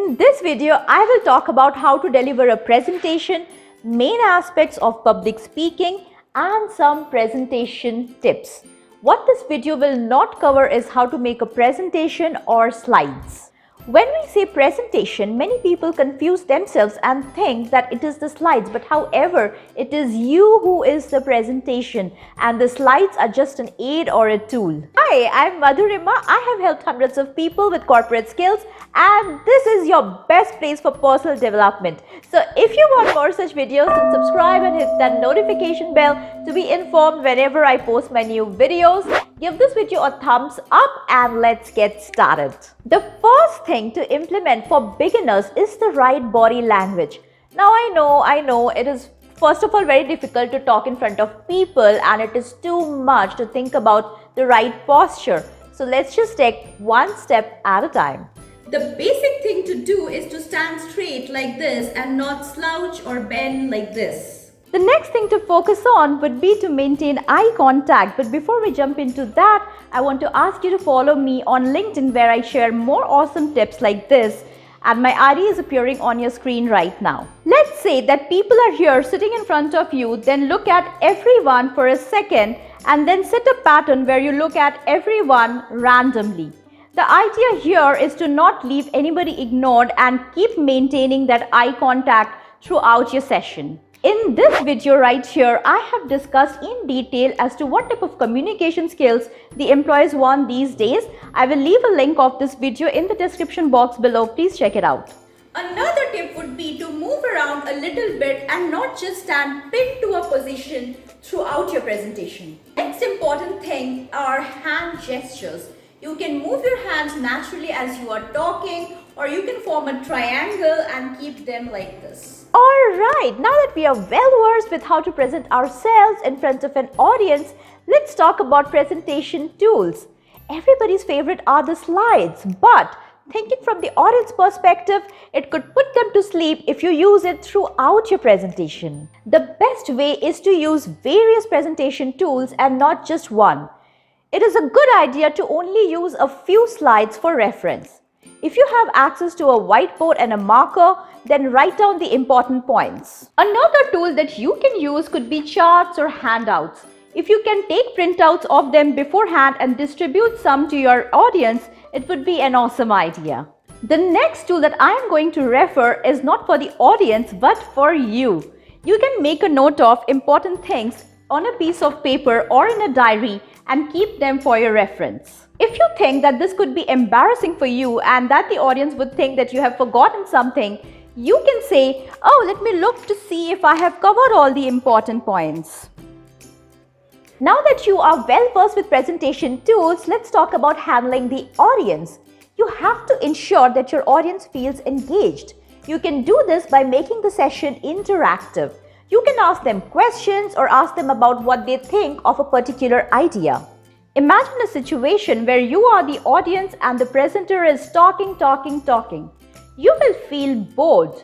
In this video, I will talk about how to deliver a presentation, main aspects of public speaking, and some presentation tips. What this video will not cover is how to make a presentation or slides. When we say presentation, many people confuse themselves and think that it is the slides, but however, it is you who is the presentation and the slides are just an aid or a tool. Hi, I'm Madhurima. I have helped hundreds of people with corporate skills and this is your best place for personal development. So if you want more such videos, then subscribe and hit that notification bell to be informed whenever I post my new videos. Give this video a thumbs up and let's get started. The first thing to implement for beginners is the right body language. Now I know it is first of all very difficult to talk in front of people and it is too much to think about the right posture. So let's just take one step at a time. The basic thing to do is to stand straight like this and not slouch or bend like this. The next thing to focus on would be to maintain eye contact. But before we jump into that, I want to ask you to follow me on LinkedIn where I share more awesome tips like this. And my ID is appearing on your screen right now. Let's say that people are here sitting in front of you, then look at everyone for a second and then set a pattern where you look at everyone randomly. The idea here is to not leave anybody ignored and keep maintaining that eye contact throughout your session. In this video right here, I have discussed in detail as to what type of communication skills the employees want these days. I will leave a link of this video in the description box below. Please check it out. Another tip would be to move around a little bit and not just stand pinned to a position throughout your presentation. Next important thing are hand gestures. You can move your hands naturally as you are talking, or you can form a triangle and keep them like this. Alright, now that we are well versed with how to present ourselves in front of an audience, let's talk about presentation tools. Everybody's favorite are the slides, but thinking from the audience perspective, it could put them to sleep if you use it throughout your presentation. The best way is to use various presentation tools and not just one. It is a good idea to only use a few slides for reference. If you have access to a whiteboard and a marker, then write down the important points. Another tool that you can use could be charts or handouts. If you can take printouts of them beforehand and distribute some to your audience, it would be an awesome idea. The next tool that I am going to refer is not for the audience but for you. You can make a note of important things on a piece of paper or in a diary and keep them for your reference. If you think that this could be embarrassing for you and that the audience would think that you have forgotten something, you can say, oh, let me look to see if I have covered all the important points. Now that you are well versed with presentation tools, let's talk about handling the audience. You have to ensure that your audience feels engaged. You can do this by making the session interactive. You can ask them questions or ask them about what they think of a particular idea. Imagine a situation where you are the audience and the presenter is talking. You will feel bored,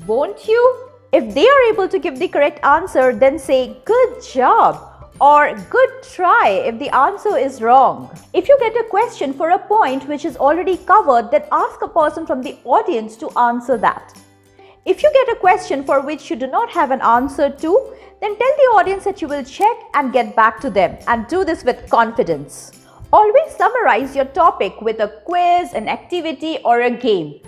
won't you? If they are able to give the correct answer, then say good job or good try if the answer is wrong. If you get a question for a point which is already covered, then ask a person from the audience to answer that. If you get a question for which you do not have an answer to, then tell the audience that you will check and get back to them, and do this with confidence. Always summarize your topic with a quiz, an activity or a game.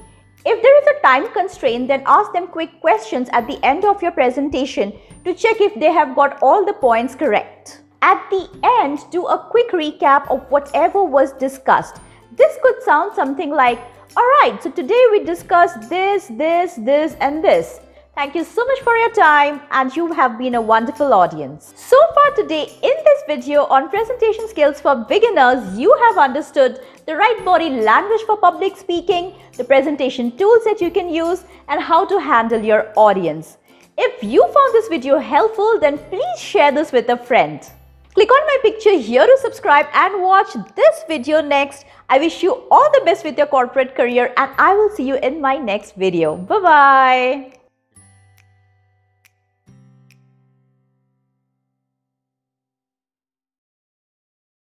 If there is a time constraint, then ask them quick questions at the end of your presentation to check if they have got all the points correct. At the end, do a quick recap of whatever was discussed. This could sound something like, alright, so today we discussed this and this. Thank you so much for your time and you have been a wonderful audience. So far today in this video on presentation skills for beginners, you have understood the right body language for public speaking, the presentation tools that you can use and how to handle your audience. If you found this video helpful, then please share this with a friend. Click on my picture here to subscribe and watch this video next. I wish you all the best with your corporate career and I will see you in my next video. Bye-bye.